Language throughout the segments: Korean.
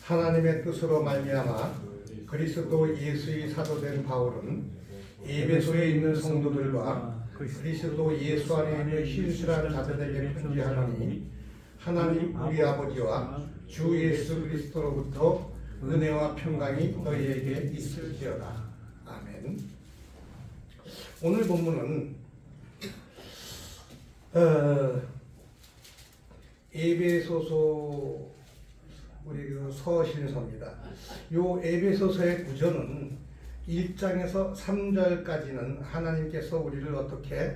하나님의 뜻으로 말미암아 그리스도 예수의 사도된 바울은 에베소에 있는 성도들과 그리스도 예수 안에 있는 신실한 자들에게 편지하노니 하나님 우리 아버지와 주 예수 그리스도로부터 은혜와 평강이 너희에게 있을지어다. 아멘. 오늘 본문은 에베소서 우리 그 서신서입니다. 요 에베소서의 구조는 1장에서 3절까지는 하나님께서 우리를 어떻게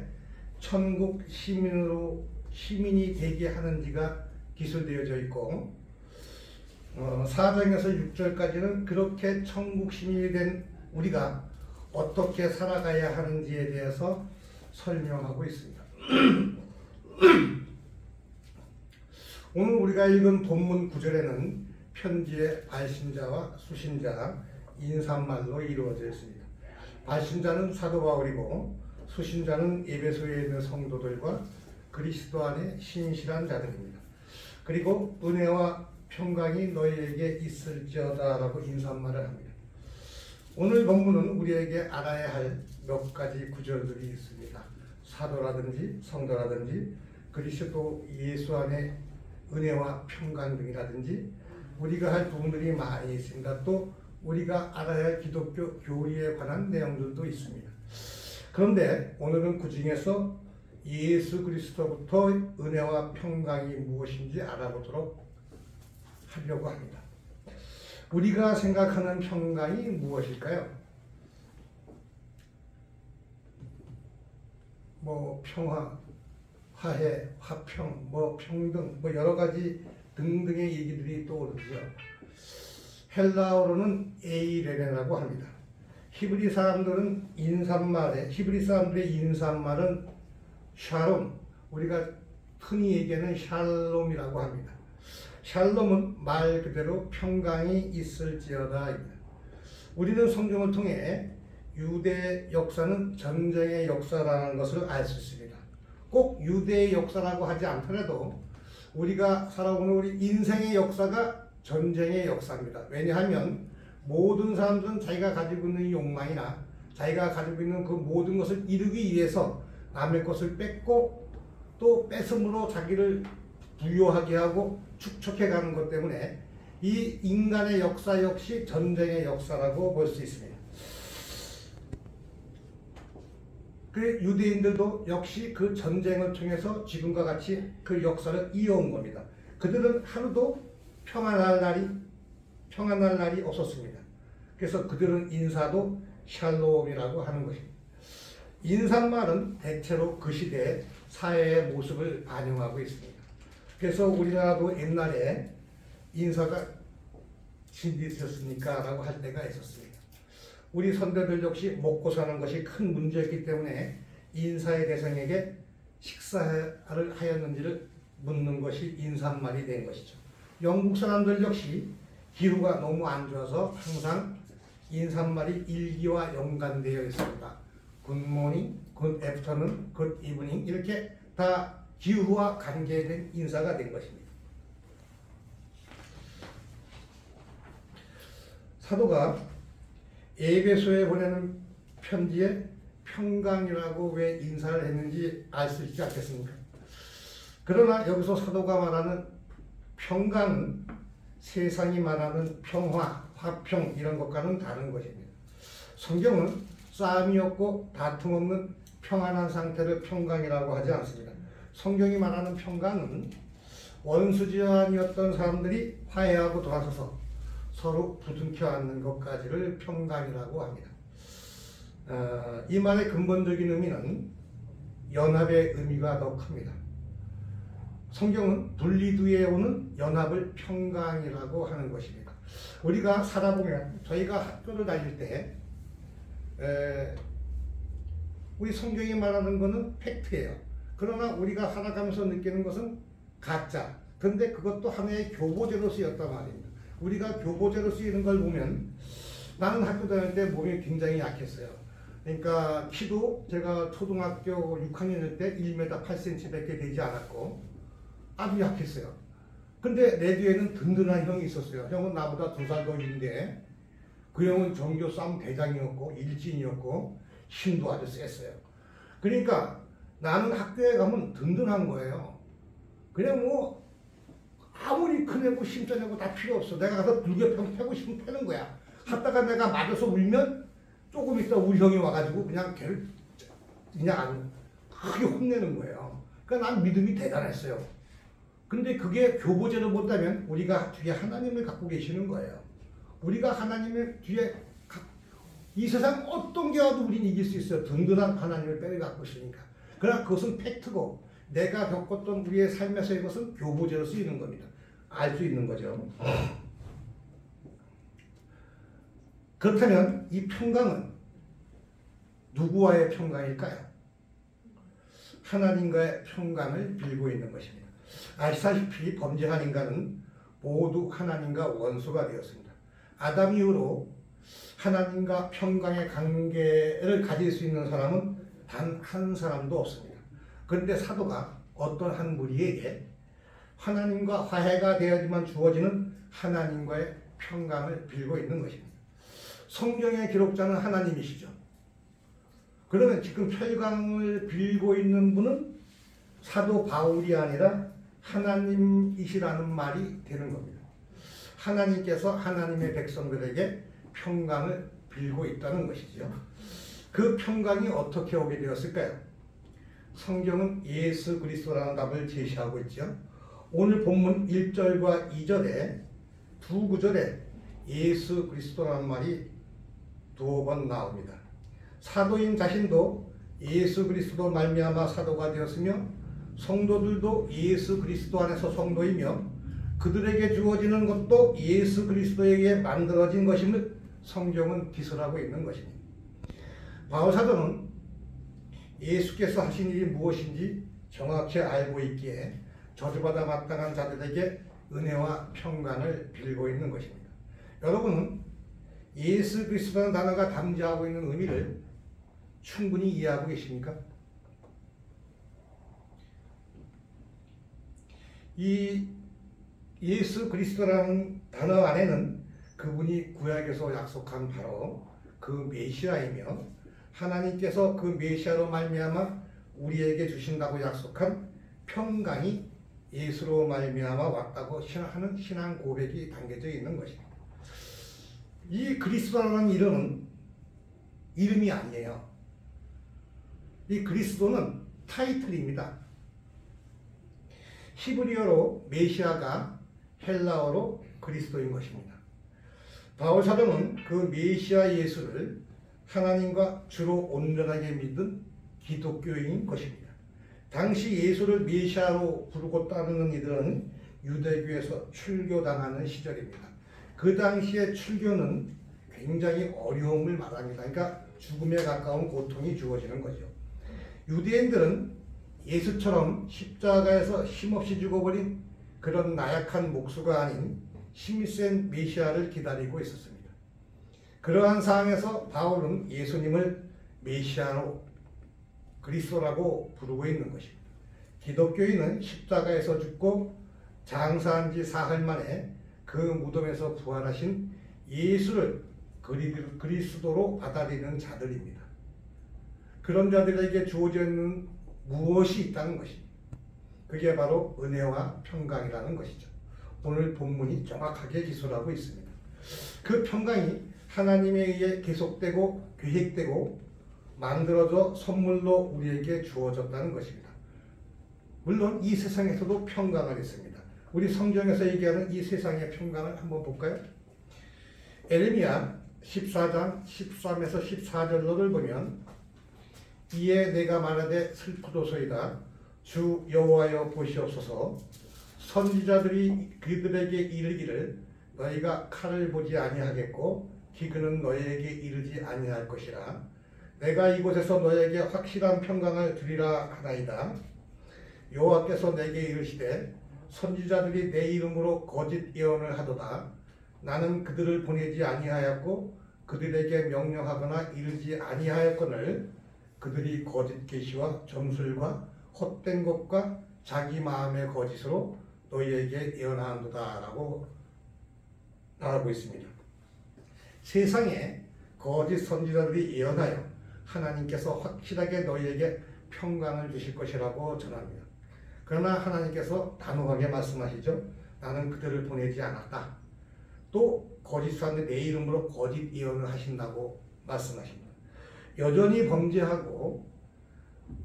천국 시민이 되게 하는지가 기술되어져 있고 4장에서 6절까지는 그렇게 천국 시민이 된 우리가 어떻게 살아가야 하는지에 대해서 설명하고 있습니다. 오늘 우리가 읽은 본문 9절에는 편지의 발신자와 수신자, 인사말로 이루어져 있습니다. 발신자는 사도 바울이고 수신자는 에베소에 있는 성도들과 그리스도 안에 신실한 자들입니다. 그리고 은혜와 평강이 너희에게 있을지어다 라고 인사말을 합니다. 오늘 본문은 우리에게 알아야 할 몇 가지 구절들이 있습니다. 사도라든지 성도라든지 그리스도 예수 안에 은혜와 평강 등이라든지 우리가 할 부분들이 많이 있습니다. 또 우리가 알아야 할 기독교 교리에 관한 내용들도 있습니다. 그런데 오늘은 그 중에서 예수 그리스도부터 은혜와 평강이 무엇인지 알아보도록 하려고 합니다. 우리가 생각하는 평강이 무엇일까요? 평화, 화해, 화평, 평등, 여러 가지 등등의 얘기들이 떠오르죠. 헬라어로는 에이레네라고 합니다. 히브리 사람들의 인사말은 샬롬, 우리가 흔히 얘기하는 샬롬이라고 합니다. 샬롬은 말 그대로 평강이 있을지어다. 우리는 성경을 통해 유대 역사는 전쟁의 역사라는 것을 알 수 있습니다. 꼭 유대의 역사라고 하지 않더라도 우리가 살아오는 우리 인생의 역사가 전쟁의 역사입니다. 왜냐하면 모든 사람들은 자기가 가지고 있는 욕망이나 자기가 가지고 있는 그 모든 것을 이루기 위해서 남의 것을 뺏고 또 뺏음으로 자기를 부유하게 하고 축적해가는 것 때문에 이 인간의 역사 역시 전쟁의 역사라고 볼 수 있습니다. 그 유대인들도 역시 그 전쟁을 통해서 지금과 같이 그 역사를 이어온 겁니다. 그들은 하루도 평안할 날이 없었습니다. 그래서 그들은 인사도 샬롬이라고 하는 것입니다. 인사말은 대체로 그 시대의 사회의 모습을 반영하고 있습니다. 그래서 우리나라도 옛날에 인사가 진리였습니까? 라고 할 때가 있었습니다. 우리 선배들 역시 먹고 사는 것이 큰 문제였기 때문에 인사의 대상에게 식사를 하였는지를 묻는 것이 인사말이 된 것이죠. 영국 사람들 역시 기후가 너무 안 좋아서 항상 인사말이 일기와 연관되어 있습니다. 굿모닝, 굿 애프터눈, 굿 이브닝 이렇게 다 기후와 관계된 인사가 된 것입니다. 사도가 에베소에 보내는 편지에 평강이라고 왜 인사를 했는지 알 수 있지 않겠습니까? 그러나 여기서 사도가 말하는 평강은 세상이 말하는 평화, 화평 이런 것과는 다른 것입니다. 성경은 싸움이 없고 다툼 없는 평안한 상태를 평강이라고 하지 않습니다. 성경이 말하는 평강은 원수지간이었던 사람들이 화해하고 돌아서서 서로 부둥켜 안는 것까지를 평강이라고 합니다. 이 말의 근본적인 의미는 연합의 의미가 더 큽니다. 성경은 분리 뒤에 오는 연합을 평강이라고 하는 것입니다. 우리가 살아보면 저희가 학교를 다닐 때 우리 성경이 말하는 것은 팩트예요. 그러나 우리가 살아가면서 느끼는 것은 가짜. 그런데 그것도 하나의 교보제로 쓰였단 말입니다. 우리가 교보제로 쓰이는 걸 보면 나는 학교 다닐 때 몸이 굉장히 약했어요. 그러니까 키도 제가 초등학교 6학년일 때 1m 8cm밖에 되지 않았고 아주 약했어요. 근데 내 뒤에는 든든한 형이 있었어요. 형은 나보다 2살 더 위인데 그 형은 정교 싸움 대장이었고 일진이었고 힘도 아주 셌어요. 그러니까 나는 학교에 가면 든든한 거예요. 그냥 뭐 아무리 크내고 힘짜내고 다 필요 없어. 내가 가서 불교평 패고 싶으면 패는 거야. 하다가 내가 맞아서 울면 조금 있다 우리 형이 와가지고 그냥 걔를 그냥 크게 혼내는 거예요. 그러니까 난 믿음이 대단했어요. 근데 그게 교보제로 본다면 우리가 뒤에 하나님을 갖고 계시는 거예요. 우리가 하나님을 뒤에 이 세상 어떤 게 와도 우리는 이길 수 있어요. 든든한 하나님을 빼내 갖고 있으니까. 그러나 그것은 팩트고 내가 겪었던 우리의 삶에서 이것은 교보제로 쓰이는 겁니다. 알 수 있는 거죠. 그렇다면 이 평강은 누구와의 평강일까요? 하나님과의 평강을 빌고 있는 것입니다. 아시다시피 범죄한 인간은 모두 하나님과 원수가 되었습니다. 아담 이후로 하나님과 평강의 관계를 가질 수 있는 사람은 단 한 사람도 없습니다. 그런데 사도가 어떤 한 무리에게 하나님과 화해가 되어야지만 주어지는 하나님과의 평강을 빌고 있는 것입니다. 성경의 기록자는 하나님이시죠. 그러면 지금 평강을 빌고 있는 분은 사도 바울이 아니라 하나님이시라는 말이 되는 겁니다. 하나님께서 하나님의 백성들에게 평강을 빌고 있다는 것이죠. 그 평강이 어떻게 오게 되었을까요? 성경은 예수 그리스도라는 답을 제시하고 있죠. 오늘 본문 1절과 2절에 두 구절에 예수 그리스도라는 말이 2번 나옵니다. 사도인 자신도 예수 그리스도 말미암아 사도가 되었으며 성도들도 예수 그리스도 안에서 성도이며 그들에게 주어지는 것도 예수 그리스도에게 만들어진 것임을 성경은 기술하고 있는 것입니다. 바울 사도는 예수께서 하신 일이 무엇인지 정확히 알고 있기에 저주받아 마땅한 자들에게 은혜와 평강을 빌고 있는 것입니다. 여러분은 예수 그리스도라는 단어가 담지하고 있는 의미를 충분히 이해하고 계십니까? 이 예수 그리스도라는 단어 안에는 그분이 구약에서 약속한 바로 그 메시아이며 하나님께서 그 메시아로 말미암아 우리에게 주신다고 약속한 평강이 예수로 말미암아 왔다고 하는 신앙 고백이 담겨져 있는 것입니다. 이 그리스도라는 이름은 이름이 아니에요. 이 그리스도는 타이틀입니다. 히브리어로 메시아가 헬라어로 그리스도인 것입니다. 바울 사도는 그 메시아 예수를 하나님과 주로 온전하게 믿은 기독교인인 것입니다. 당시 예수를 메시아로 부르고 따르는 이들은 유대교에서 출교당하는 시절입니다. 그 당시에 출교는 굉장히 어려움을 말합니다. 그러니까 죽음에 가까운 고통이 주어지는 거죠. 유대인들은 예수처럼 십자가에서 힘없이 죽어버린 그런 나약한 목수가 아닌 힘이 센 메시아를 기다리고 있었습니다. 그러한 상황에서 바울은 예수님을 메시아로 그리스도라고 부르고 있는 것입니다. 기독교인은 십자가에서 죽고 장사한 지 사흘 만에 그 무덤에서 부활하신 예수를 그리스도로 받아들이는 자들입니다. 그런 자들에게 주어져 있는 무엇이 있다는 것입니다. 그게 바로 은혜와 평강이라는 것이죠. 오늘 본문이 정확하게 기술하고 있습니다. 그 평강이 하나님에 의해 계속되고 계획되고 만들어져 선물로 우리에게 주어졌다는 것입니다. 물론 이 세상에서도 평강은 있습니다. 우리 성경에서 얘기하는 이 세상의 평강을 한번 볼까요? 에레미야 14장 13에서 14절로를 보면 이에 내가 말하되 슬프도소이다. 주 여호와여 보시옵소서. 선지자들이 그들에게 이르기를 너희가 칼을 보지 아니하겠고 기근은 너희에게 이르지 아니할 것이라. 내가 이곳에서 너희에게 확실한 평강을 주리라 하나이다. 여호와께서 내게 이르시되 선지자들이 내 이름으로 거짓 예언을 하도다. 나는 그들을 보내지 아니하였고 그들에게 명령하거나 이르지 아니하였거늘 그들이 거짓 계시와 점술과 헛된 것과 자기 마음의 거짓으로 너희에게 예언하노다 라고 말하고 있습니다. 세상에 거짓 선지자들이 예언하여 하나님께서 확실하게 너희에게 평강을 주실 것이라고 전합니다. 그러나 하나님께서 단호하게 말씀하시죠. 나는 그들을 보내지 않았다. 또 거짓 사람들이 내 이름으로 거짓 예언을 하신다고 말씀하십니다. 여전히 범죄하고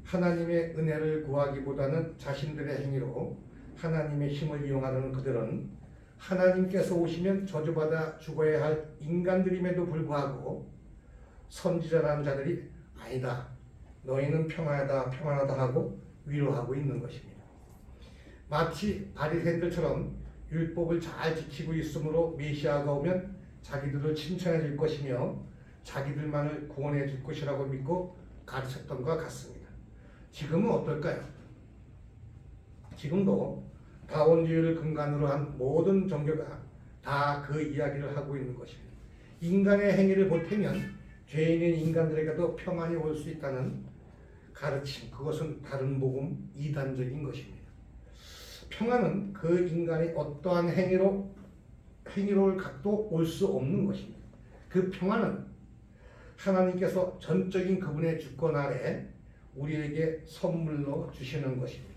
하나님의 은혜를 구하기보다는 자신들의 행위로 하나님의 힘을 이용하려는 그들은 하나님께서 오시면 저주받아 죽어야 할 인간들임에도 불구하고 선지자라는 자들이 아니다. 너희는 평안하다 평안하다 하고 위로하고 있는 것입니다. 마치 바리새인들처럼 율법을 잘 지키고 있으므로 메시아가 오면 자기들을 칭찬해 줄 것이며 자기들만을 구원해 줄 것이라고 믿고 가르쳤던 것과 같습니다. 지금은 어떨까요? 지금도 다원주의를 근간으로 한 모든 종교가 다 그 이야기를 하고 있는 것입니다. 인간의 행위를 보태면 죄인인 인간들에게도 평안이 올 수 있다는 가르침, 그것은 다른 복음, 이단적인 것입니다. 평안은 그 인간이 어떠한 행위로울 각도 올 수 없는 것입니다. 그 평안은 하나님께서 전적인 그분의 주권 아래 우리에게 선물로 주시는 것입니다.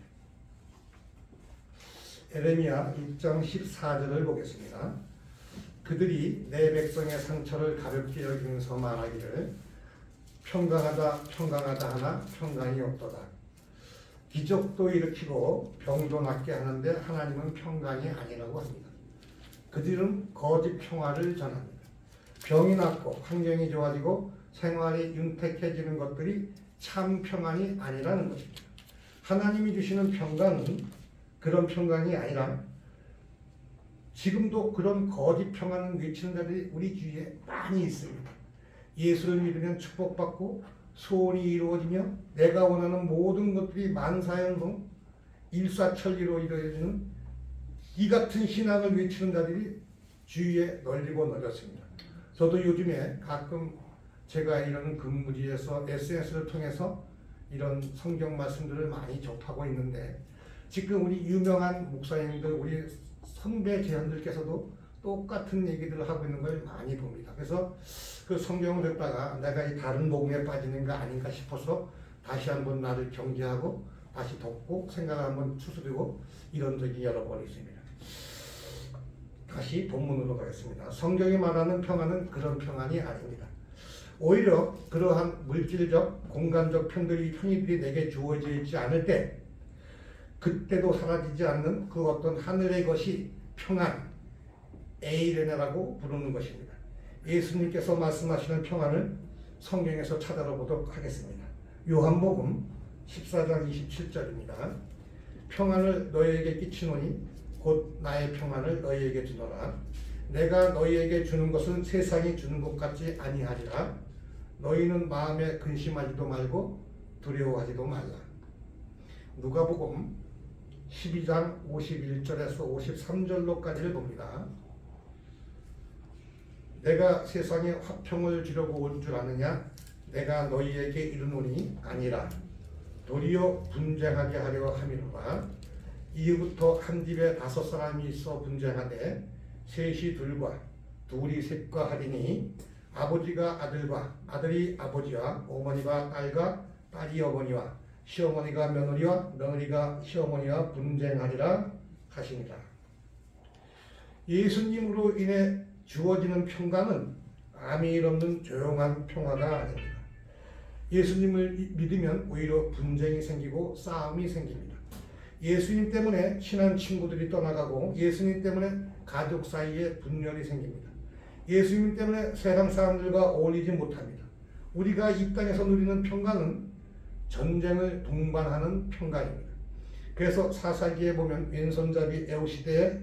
에레미야 6장 14절을 보겠습니다. 그들이 내 백성의 상처를 가볍게 여기면서 말하기를 평강하다 평강하다 하나 평강이 없도다. 기적도 일으키고 병도 낫게 하는데 하나님은 평강이 아니라고 합니다. 그들은 거짓 평화를 전합니다. 병이 낫고 환경이 좋아지고 생활이 윤택해지는 것들이 참 평안이 아니라는 것입니다. 하나님이 주시는 평강은 그런 평강이 아니라 지금도 그런 거짓 평안을 외치는 자들이 우리 주위에 많이 있습니다. 예수를 믿으면 축복받고 소원이 이루어지며 내가 원하는 모든 것들이 만사형성 일사천리로 이루어지는 이 같은 신앙을 외치는 자들이 주위에 널리고 널렸습니다. 저도 요즘에 가끔 제가 이런 근무지에서 SNS를 통해서 이런 성경 말씀들을 많이 접하고 있는데 지금 우리 유명한 목사님들, 우리 선배 제자들께서도 똑같은 얘기들을 하고 있는 걸 많이 봅니다. 그래서 그 성경을 읽다가 내가 이 다른 복음에 빠지는 거 아닌가 싶어서 다시 한번 나를 경계하고 다시 덮고 생각을 한번 추스르고 이런 적이 여러 번 있습니다. 다시 본문으로 가겠습니다. 성경이 말하는 평안은 그런 평안이 아닙니다. 오히려 그러한 물질적, 공간적 편의들이 내게 주어져 있지 않을 때 그때도 사라지지 않는 그 어떤 하늘의 것이 평안, 에이레네라고 부르는 것입니다. 예수님께서 말씀하시는 평안을 성경에서 찾아보도록 하겠습니다. 요한복음 14장 27절입니다. 평안을 너희에게 끼치노니 곧 나의 평안을 너희에게 주노라. 내가 너희에게 주는 것은 세상이 주는 것 같지 아니하리라. 너희는 마음에 근심하지도 말고 두려워하지도 말라. 누가복음 12장 51절에서 53절로까지를 봅니다. 내가 세상에 화평을 주려고 온 줄 아느냐? 내가 너희에게 이르노니 아니라 도리어 분쟁하게 하려 함이로라. 이후부터 한 집에 5사람이 있어 분쟁하되 셋이 둘과 둘이 셋과 하리니 아버지가 아들과 아들이 아버지와 어머니가 딸과 딸이 어머니와 시어머니가 며느리와 며느리가 시어머니와 분쟁하리라 하시니라. 예수님으로 인해 주어지는 평강은 아무 없는 조용한 평화가 아닙니다. 예수님을 믿으면 오히려 분쟁이 생기고 싸움이 생깁니다. 예수님 때문에 친한 친구들이 떠나가고 예수님 때문에 가족 사이에 분열이 생깁니다. 예수님 때문에 세상 사람들과 어울리지 못합니다. 우리가 이 땅에서 누리는 평강은 전쟁을 동반하는 평강입니다. 그래서 사사기에 보면 왼손잡이 에우시대에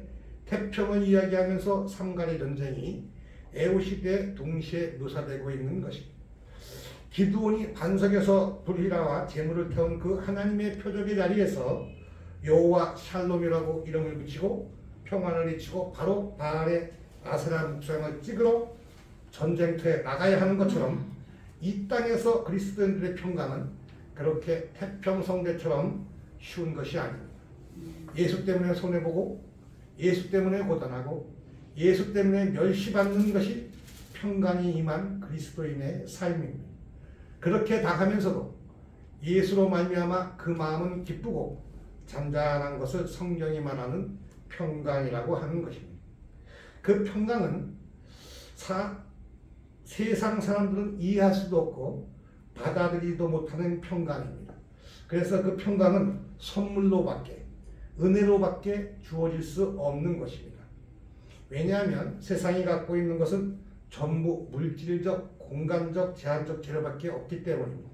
태평을 이야기하면서 삼가리 전쟁이 에우시대에 동시에 묘사되고 있는 것입니다. 기드온이 반석에서 불이라와 재물을 태운 그 하나님의 표적의 자리에서 여호와 샬롬이라고 이름을 붙이고 평안을 외치고 바로 바알의 아세라 목상을 찍으러 전쟁터에 나가야 하는 것처럼 이 땅에서 그리스도인들의 평강은 그렇게 태평성대처럼 쉬운 것이 아닙니다. 예수 때문에 손해보고 예수 때문에 고단하고 예수 때문에 멸시받는 것이 평강이 임한 그리스도인의 삶입니다. 그렇게 당하면서도 예수로 말미암아 그 마음은 기쁘고 잔잔한 것을 성경이 말하는 평강이라고 하는 것입니다. 그 평강은 세상 사람들은 이해할 수도 없고 받아들이지도 못하는 평강입니다. 그래서 그 평강은 선물로밖에 은혜로밖에 주어질 수 없는 것입니다. 왜냐하면 세상이 갖고 있는 것은 전부 물질적, 공간적, 제한적 재료밖에 없기 때문입니다.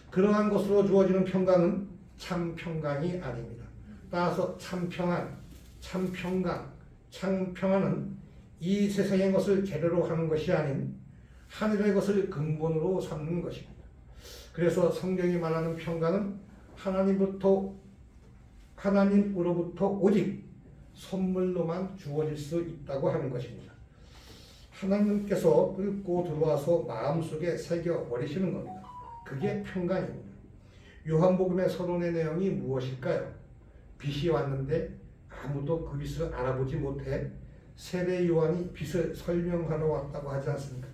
그러한 것으로 주어지는 평강은 참 평강이 아닙니다. 따라서 참 평안, 참 평강, 참 평안은 이 세상의 것을 재료로 하는 것이 아닌 하늘의 것을 근본으로 삼는 것입니다. 그래서 성경이 말하는 평강은 하나님으로부터 오직 선물로만 주어질 수 있다고 하는 것입니다. 하나님께서 뚫고 들어와서 마음속에 새겨버리시는 겁니다. 그게 평강입니다. 요한복음의 서론의 내용이 무엇일까요? 빛이 왔는데 아무도 그 빛을 알아보지 못해 세례 요한이 빛을 설명하러 왔다고 하지 않습니까?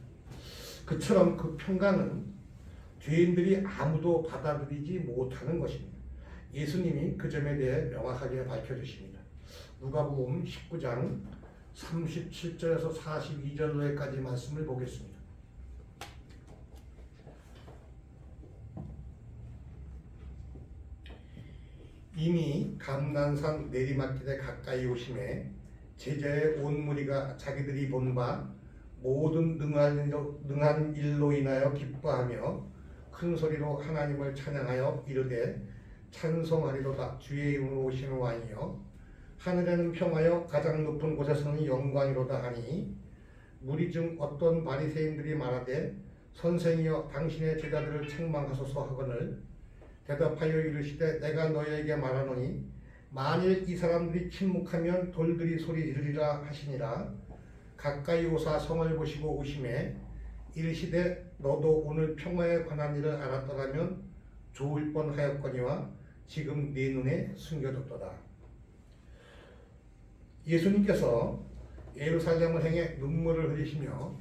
그처럼 그 평강은 죄인들이 아무도 받아들이지 못하는 것입니다. 예수님이 그 점에 대해 명확하게 밝혀주십니다. 누가복음 19장 37절에서 42절까지 말씀을 보겠습니다. 이미 감난산 내리막길에 가까이 오심에 제자의 온 무리가 자기들이 본 바 모든 능한 일로 인하여 기뻐하며 큰 소리로 하나님을 찬양하여 이르되 찬송하리로다. 주의 이름으로 오시는 왕이여 하늘에는 평하여 가장 높은 곳에서는 영광이로다 하니 무리 중 어떤 바리새인들이 말하되 선생이여 당신의 제자들을 책망하소서 하거늘 대답하여 이르시되 내가 너희에게 말하노니 만일 이 사람들이 침묵하면 돌들이 소리 지르리라 하시니라. 가까이 오사 성을 보시고 오심에 이르시되 너도 오늘 평화에 관한 일을 알았더라면 좋을 뻔하였거니와 지금 네 눈에 숨겨졌도다. 예수님께서 예루살렘을 향해 눈물을 흘리시며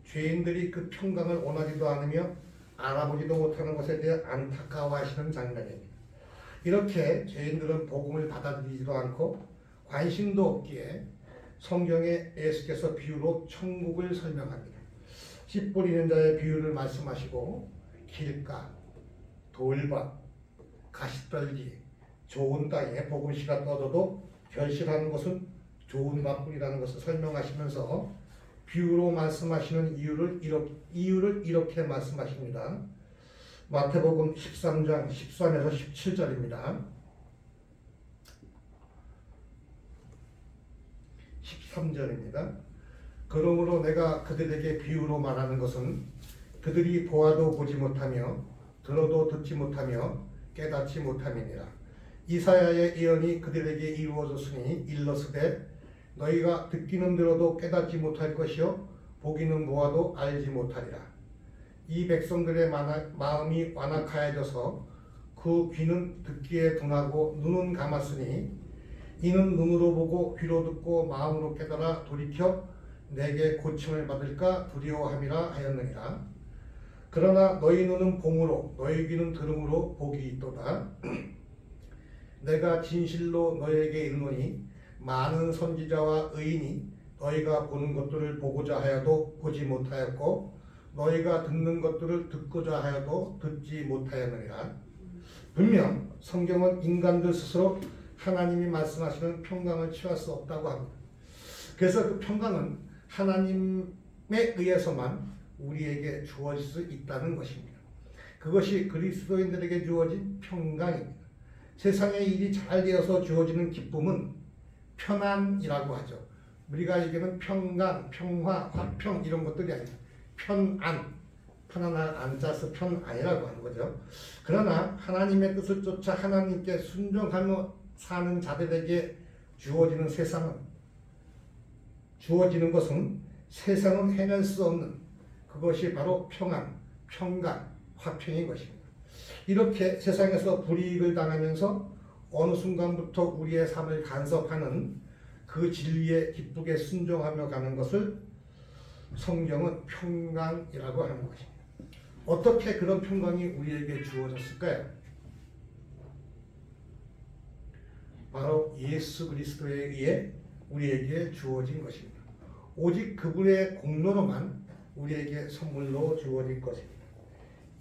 죄인들이 그 평강을 원하지도 않으며 알아보지도 못하는 것에 대해 안타까워하시는 장면입니다. 이렇게 죄인들은 복음을 받아들이지도 않고 관심도 없기에 성경에 예수께서 비유로 천국을 설명합니다. 씨 뿌리는 자의 비유를 말씀하시고 길가, 돌밭, 가시떨기, 좋은 땅에 복음씨가 떠져도 결실하는 것은 좋은 밭뿐이라는 것을 설명하시면서 비유로 말씀하시는 이유를 이렇게 말씀하십니다. 마태복음 13장 13에서 17절입니다. 13절입니다. 그러므로 내가 그들에게 비유로 말하는 것은 그들이 보아도 보지 못하며 들어도 듣지 못하며 깨닫지 못함이니라. 이사야의 예언이 그들에게 이루어졌으니 일러스되 너희가 듣기는 들어도 깨닫지 못할 것이요 보기는 보아도 알지 못하리라. 이 백성들의 마음이 완악하여져서 그 귀는 듣기에 둔하고 눈은 감았으니 이는 눈으로 보고 귀로 듣고 마음으로 깨달아 돌이켜 내게 고침을 받을까 두려워함이라 하였느니라. 그러나 너희 눈은 봄으로 너희 귀는 들음으로 복이 있도다. 내가 진실로 너희에게 이르노니 많은 선지자와 의인이 너희가 보는 것들을 보고자 하여도 보지 못하였고 너희가 듣는 것들을 듣고자 하여도 듣지 못하였느니라. 분명 성경은 인간들 스스로 하나님이 말씀하시는 평강을 취할 수 없다고 합니다. 그래서 그 평강은 하나님에 의해서만 우리에게 주어질 수 있다는 것입니다. 그것이 그리스도인들에게 주어진 평강입니다. 세상의 일이 잘 되어서 주어지는 기쁨은 편안이라고 하죠. 우리가 얘기하는 평강, 평화, 화평 이런 것들이 아니라 편안, 편안한 안자서 편안이라고 하는 거죠. 그러나 하나님의 뜻을 쫓아 하나님께 순종하며 사는 자들에게 주어지는 것은 세상은 해낼 수 없는 그것이 바로 평안, 평강, 화평인 것입니다. 이렇게 세상에서 불이익을 당하면서 어느 순간부터 우리의 삶을 간섭하는 그 진리에 기쁘게 순종하며 가는 것을 성경은 평강이라고 하는 것입니다. 어떻게 그런 평강이 우리에게 주어졌을까요? 바로 예수 그리스도에 의해 우리에게 주어진 것입니다. 오직 그분의 공로로만 우리에게 선물로 주어진 것입니다.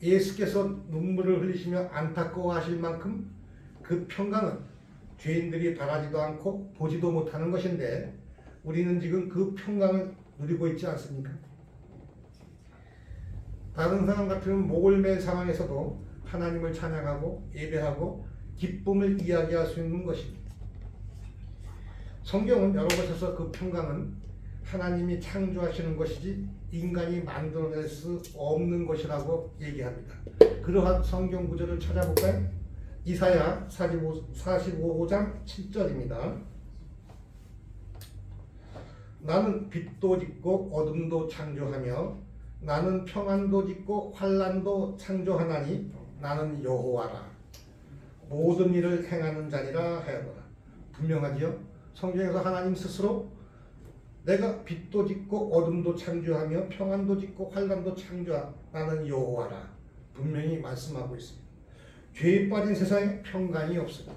예수께서 눈물을 흘리시며 안타까워하실 만큼 그 평강은 죄인들이 바라지도 않고 보지도 못하는 것인데 우리는 지금 그 평강을 누리고 있지 않습니까? 다른 사람 같으면 목을 맬 상황에서도 하나님을 찬양하고 예배하고 기쁨을 이야기할 수 있는 것입니다. 성경은 여러 곳에서 그 평강은 하나님이 창조하시는 것이지 인간이 만들어낼 수 없는 것이라고 얘기합니다. 그러한 성경 구절을 찾아볼까요? 이사야 45장 7절입니다. 나는 빛도 짓고 어둠도 창조하며 나는 평안도 짓고 환난도 창조하나니 나는 여호와라. 모든 일을 행하는 자니라 하였노라. 분명하지요? 성경에서 하나님 스스로 내가 빛도 짓고 어둠도 창조하며 평안도 짓고 환난도 창조하 나는 여호와라. 분명히 말씀하고 있습니다. 죄에 빠진 세상에 평강이 없습니다.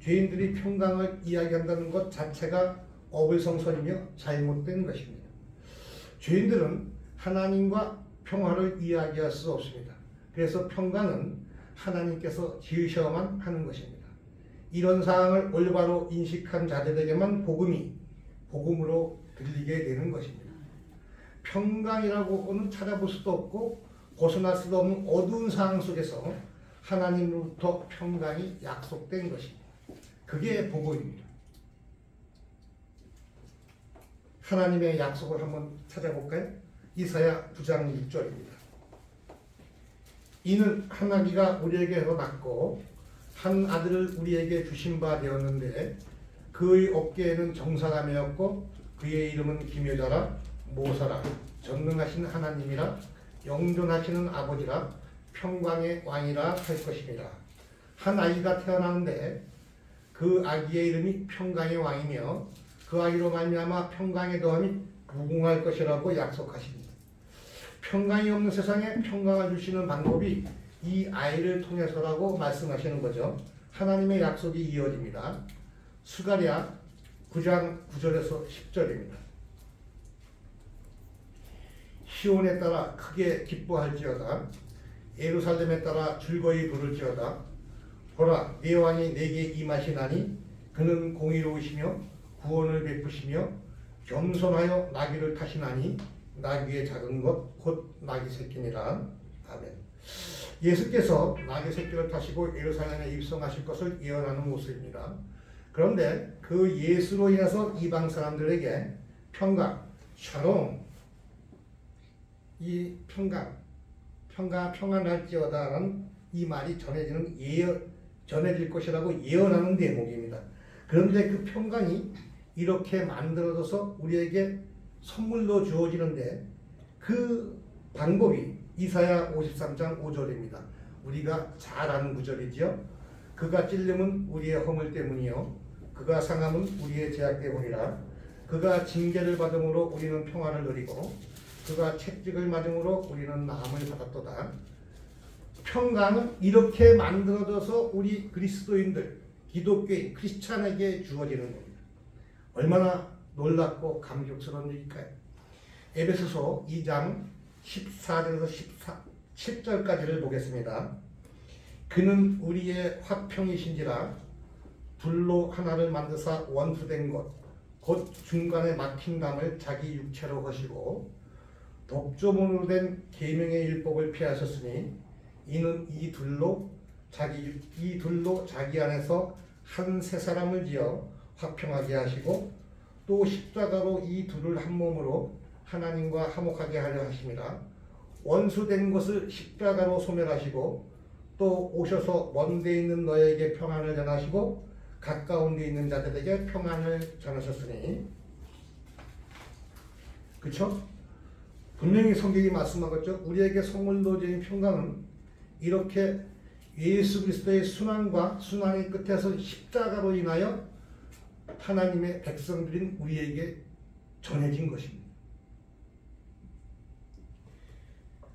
죄인들이 평강을 이야기한다는 것 자체가 어불성설이며 잘못된 것입니다. 죄인들은 하나님과 평화를 이야기할 수 없습니다. 그래서 평강은 하나님께서 지으셔야만 하는 것입니다. 이런 사항을 올바로 인식한 자들에게만 복음으로 들리게 되는 것입니다. 평강이라고는 찾아볼 수도 없고 벗어날 수도 없는 어두운 상황 속에서 하나님으로부터 평강이 약속된 것입니다. 그게 복음입니다. 하나님의 약속을 한번 찾아볼까요? 이사야 9장 6절입니다. 이는 한 아기가 우리에게서 낳고 한 아들을 우리에게 주신 바 되었는데 그의 어깨에는 정사가 메었고 그의 이름은 기묘자라 모사라 전능하신 하나님이라 영존하시는 아버지라 평강의 왕이라 할 것입니다. 한 아기가 태어나는데 그 아기의 이름이 평강의 왕이며 그 아기로 말미암아 평강의 더함이 무궁할 것이라고 약속하십니다. 평강이 없는 세상에 평강을 주시는 방법이 이 아이를 통해서라고 말씀하시는 거죠. 하나님의 약속이 이어집니다. 스가랴 9장 9절에서 10절입니다. 시온에 따라 크게 기뻐할지어다. 예루살렘에 따라 즐거이 부를지어다. 보라, 네 왕이 내게 임하시나니 그는 공의로우시며 구원을 베푸시며 겸손하여 나귀를 타시나니 나귀의 작은 것 곧 나귀 새끼니라. 아멘. 예수께서 나귀 새끼를 타시고 예루살렘에 입성하실 것을 예언하는 모습입니다. 그런데 그 예수로 인해서 이방 사람들에게 평강, 샬롬, 이 평안할지어다라는 이 말이 전해질 것이라고 예언하는 대목입니다. 그런데 그 평강이 이렇게 만들어져서 우리에게 선물로 주어지는데 그 방법이 이사야 53장 5절입니다. 우리가 잘 아는 구절이지요. 그가 찔림은 우리의 허물 때문이요 그가 상함은 우리의 죄악 때문이라. 그가 징계를 받음으로 우리는 평화를 누리고 그가 채찍을 맞음으로 우리는 나음을 받았도다. 평강은 이렇게 만들어져서 우리 그리스도인들, 기독교인, 크리스찬에게 주어지는 겁니다. 얼마나 놀랍고 감격스러운 일일까요? 에베소서 2장 14절에서 17절까지를 보겠습니다. 그는 우리의 화평이신지라 불로 하나를 만드사 원수된 것 곧 중간에 막힌 담을 자기 육체로 거시고 독조문으로 된 계명의 율법을 피하셨으니 이는 이 둘로 자기 안에서 한 세 사람을 지어 화평하게 하시고 또 십자가로 이 둘을 한 몸으로 하나님과 화목하게 하려 하심이라. 원수된 것을 십자가로 소멸하시고 또 오셔서 먼 데 있는 너에게 평안을 전하시고 가까운 데 있는 자들에게 평안을 전하셨으니. 그렇죠? 분명히 성경이 말씀하겠죠. 우리에게 선물로 주신 평강은 이렇게 예수 그리스도의 순환과 순환의 끝에서 십자가로 인하여 하나님의 백성들인 우리에게 전해진 것입니다.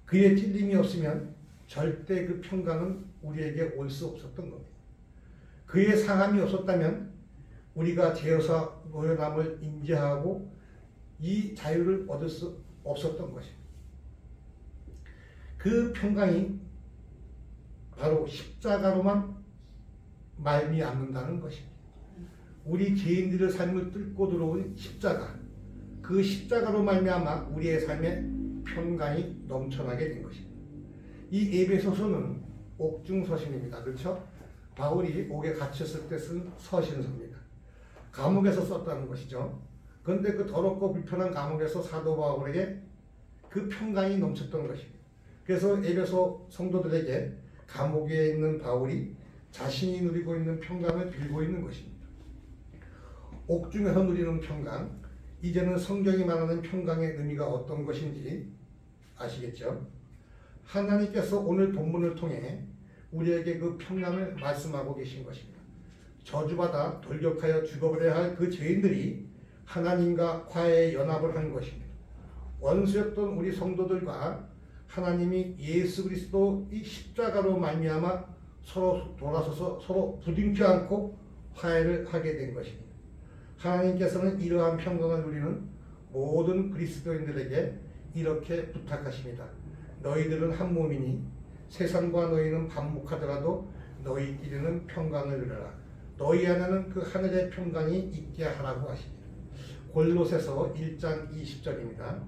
그의 찔림이 없으면 절대 그 평강은 우리에게 올 수 없었던 겁니다. 그의 상함이 없었다면 우리가 죄에서 노연함을 인지하고 이 자유를 얻을 수 없었던 것입니다. 그 평강이 바로 십자가로만 말미암는다는 것입니다. 우리 죄인들의 삶을 뚫고 들어온 십자가, 그 십자가로 말미암아 우리의 삶에 평강이 넘쳐나게 된 것입니다. 이 에베소서는 옥중 서신입니다. 그렇죠? 바울이 옥에 갇혔을 때 쓴 서신서입니다. 감옥에서 썼다는 것이죠. 그런데 그 더럽고 불편한 감옥에서 사도 바울에게 그 평강이 넘쳤던 것입니다. 그래서 에베소 성도들에게 감옥에 있는 바울이 자신이 누리고 있는 평강을 빌고 있는 것입니다. 옥중에서 누리는 평강, 이제는 성경이 말하는 평강의 의미가 어떤 것인지 아시겠죠? 하나님께서 오늘 본문을 통해 우리에게 그 평강을 말씀하고 계신 것입니다. 저주받아 돌격하여 죽어버려야 할 그 죄인들이 하나님과 화해의 연합을 한 것입니다. 원수였던 우리 성도들과 하나님이 예수 그리스도 이 십자가로 말미암아 서로 돌아서서 서로 부딪히지 않고 화해를 하게 된 것입니다. 하나님께서는 이러한 평강을 누리는 모든 그리스도인들에게 이렇게 부탁하십니다. 너희들은 한 몸이니 세상과 너희는 반목하더라도 너희끼리는 평강을 누려라. 너희 안에는 그 하늘의 평강이 있게 하라고 하십니다. 골로새서 1장 20절입니다.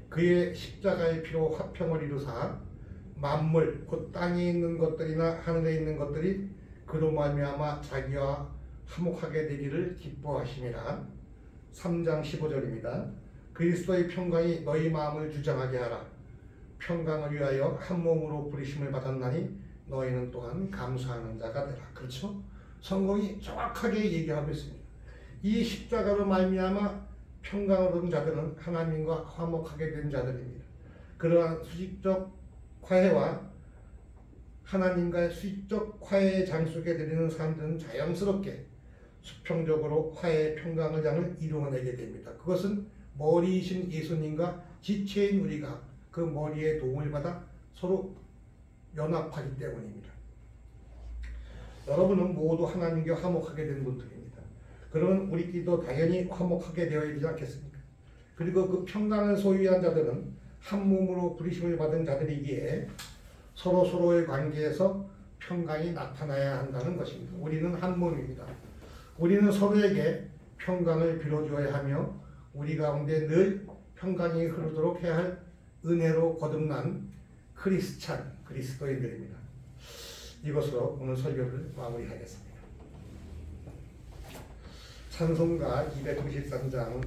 그의 십자가의 피로 화평을 이루사 만물 곧 땅에 있는 것들이나 하늘에 있는 것들이 그로 말미암아 자기와 화목하게 되기를 기뻐하심이라. 3장 15절입니다. 그리스도의 평강이 너희 마음을 주장하게 하라. 평강을 위하여 한 몸으로 부르심을 받았나니 너희는 또한 감사하는 자가 되라. 그렇죠? 성경이 정확하게 얘기하고 있습니다. 이 십자가로 말미암아 평강을 얻은 자들은 하나님과 화목하게 된 자들입니다. 그러한 수직적 화해와 하나님과의 수직적 화해의 장속에 드리는 사람들은 자연스럽게 수평적으로 화해의 평강을 장을 이루어내게 됩니다. 그것은 머리이신 예수님과 지체인 우리가 그 머리의 도움을 받아 서로 연합하기 때문입니다. 여러분은 모두 하나님과 화목하게 된 분들입니다. 그러면 우리끼리도 당연히 화목하게 되어야 되지 않겠습니까? 그리고 그 평강을 소유한 자들은 한 몸으로 부르심을 받은 자들이기에 서로서로의 관계에서 평강이 나타나야 한다는 것입니다. 우리는 한 몸입니다. 우리는 서로에게 평강을 빌어주어야 하며 우리 가운데 늘 평강이 흐르도록 해야 할 은혜로 거듭난 크리스찬, 그리스도인들입니다. 이것으로 오늘 설교를 마무리하겠습니다. 찬송가 293장